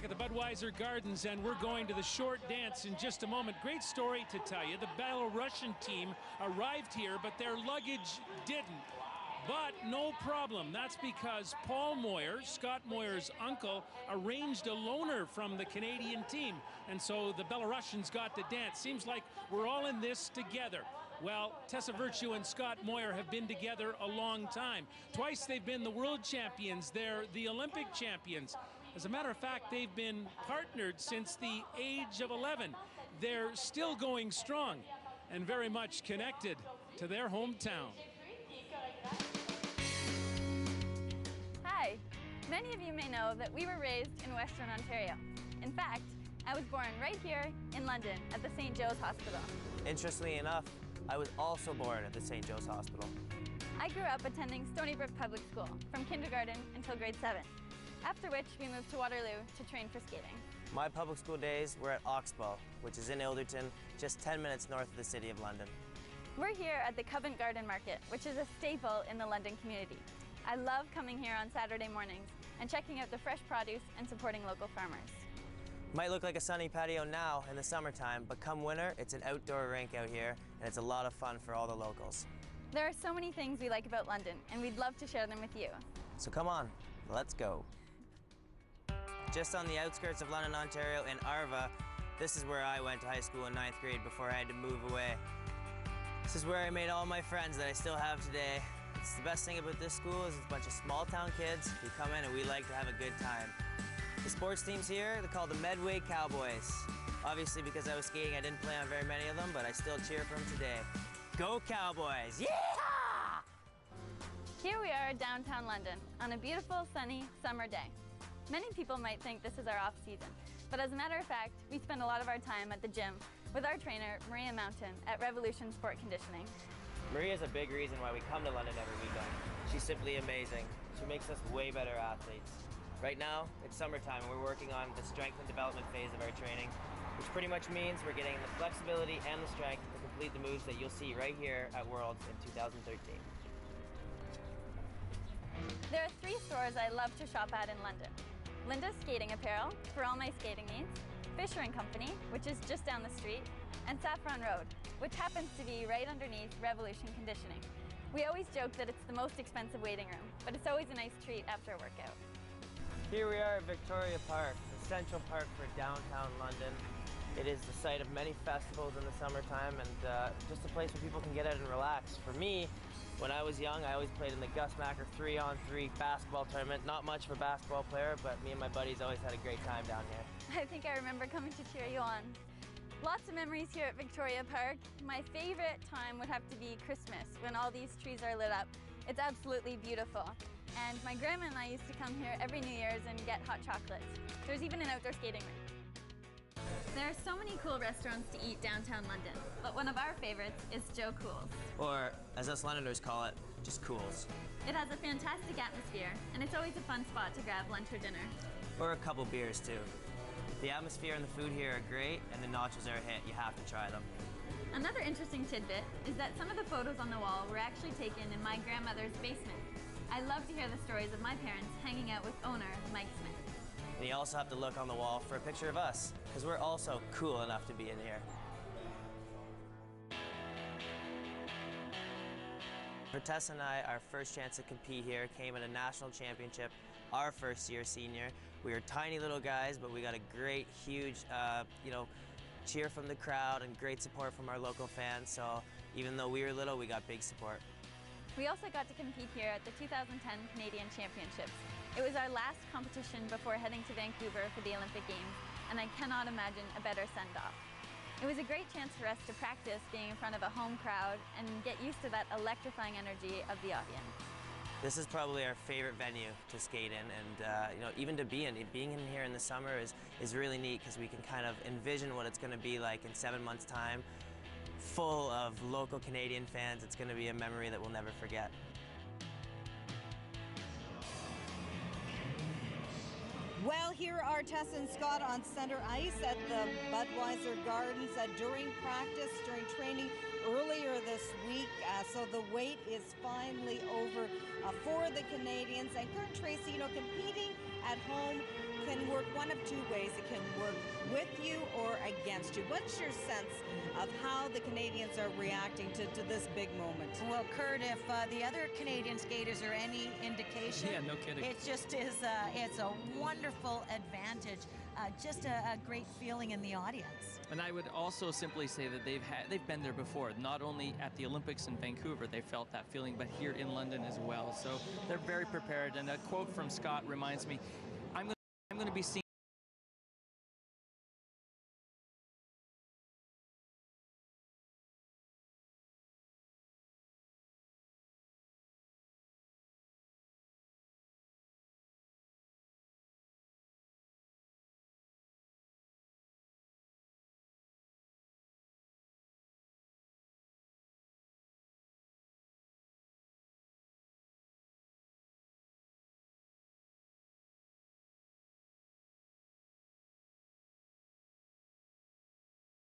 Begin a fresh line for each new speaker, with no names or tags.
back at the Budweiser Gardens, and we're going to the short dance in just a moment. Great story to tell you. The Belarusian team arrived here, but their luggage didn't. But no problem. That's because Paul Moir, Scott Moir's uncle, arranged a loaner from the Canadian team. And so the Belarusians got to dance. Seems like we're all in this together. Well, Tessa Virtue and Scott Moir have been together a long time. Twice they've been the world champions. They're the Olympic champions. As a matter of fact, they've been partnered since the age of 11. They're still going strong and very much connected to their hometown.
Hi. Many of you may know that we were raised in Western Ontario. In fact, I was born right here in London at the St. Joe's Hospital.
Interestingly enough, I was also born at the St. Joe's Hospital.
I grew up attending Stony Brook Public School from kindergarten until grade 7, after which we moved to Waterloo to train for skating.
My public school days were at Oxbow, which is in Ilderton, just 10 minutes north of the City of London.
We're here at the Covent Garden Market, which is a staple in the London community. I love coming here on Saturday mornings and checking out the fresh produce and supporting local farmers.
Might look like a sunny patio now in the summertime, but come winter, it's an outdoor rink out here, and it's a lot of fun for all the locals.
There are so many things we like about London, and we'd love to share them with you.
So come on, let's go. Just on the outskirts of London, Ontario, in Arva, this is where I went to high school in 9th grade before I had to move away. This is where I made all my friends that I still have today. It's the best thing about this school is it's a bunch of small town kids who come in and we like to have a good time. The sports teams here, they're called the Medway Cowboys. Obviously, because I was skating, I didn't play on very many of them, but I still cheer for them today. Go Cowboys! Yeah!
Here we are downtown London on a beautiful, sunny summer day. Many people might think this is our off-season, but as a matter of fact, we spend a lot of our time at the gym with our trainer, Maria Mountain, at Revolution Sport Conditioning.
Maria's a big reason why we come to London every weekend. She's simply amazing. She makes us way better athletes. Right now, it's summertime and we're working on the strength and development phase of our training, which pretty much means we're getting the flexibility and the strength to complete the moves that you'll see right here at Worlds in 2013.
There are 3 stores I love to shop at in London. Linda's Skating Apparel, for all my skating needs, Fisher & Company, which is just down the street, and Saffron Road, which happens to be right underneath Revolution Conditioning. We always joke that it's the most expensive waiting room, but it's always a nice treat after a workout.
Here we are at Victoria Park, the central park for downtown London. It is the site of many festivals in the summertime and just a place where people can get out and relax. For me, when I was young, I always played in the Gus Macker 3-on-3 basketball tournament. Not much of a basketball player, but me and my buddies always had a great time down here.
I think I remember coming to cheer you on. Lots of memories here at Victoria Park. My favorite time would have to be Christmas, when all these trees are lit up. It's absolutely beautiful. And my grandma and I used to come here every New Year's and get hot chocolates. There's even an outdoor skating rink. There are so many cool restaurants to eat downtown London, but one of our favorites is Joe Cool's.
Or, as us Londoners call it, just Cool's.
It has a fantastic atmosphere, and it's always a fun spot to grab lunch or dinner.
Or a couple beers, too. The atmosphere and the food here are great, and the nachos are a hit. You have to try them.
Another interesting tidbit is that some of the photos on the wall were actually taken in my grandmother's basement. I love to hear the stories of my parents hanging out with owner Mike Smith.
And you also have to look on the wall for a picture of us, because we're also cool enough to be in here. For Tessa and I, our first chance to compete here came at a national championship, our first year senior. We were tiny little guys, but we got a great, huge, cheer from the crowd and great support from our local fans. So even though we were little, we got big support.
We also got to compete here at the 2010 Canadian Championships. It was our last competition before heading to Vancouver for the Olympic Games, and I cannot imagine a better send-off. It was a great chance for us to practice being in front of a home crowd and get used to that electrifying energy of the audience.
This is probably our favorite venue to skate in, and even to be in. Being in here in the summer is really neat because we can kind of envision what it's going to be like in 7 months' time. Full of local Canadian fans. It's going to be a memory that we'll never forget.
Well, here are Tessa and Scott on center ice at the Budweiser Gardens during practice, during training earlier this week. So the wait is finally over for the Canadians. And Kurt Tracy, competing at home can work one of two ways. It can work with you or against you. What's your sense of how the Canadians are reacting to this big moment?
Well, Kurt, if the other Canadian skaters are any indication,
Yeah, no kidding.
it just is, it's a wonderful advantage, just a great feeling in the audience.
And I would also simply say that they've been there before. Not only at the Olympics in Vancouver, they felt that feeling, but here in London as well. So they're very prepared. And a quote from Scott reminds me, I'm going to be seeing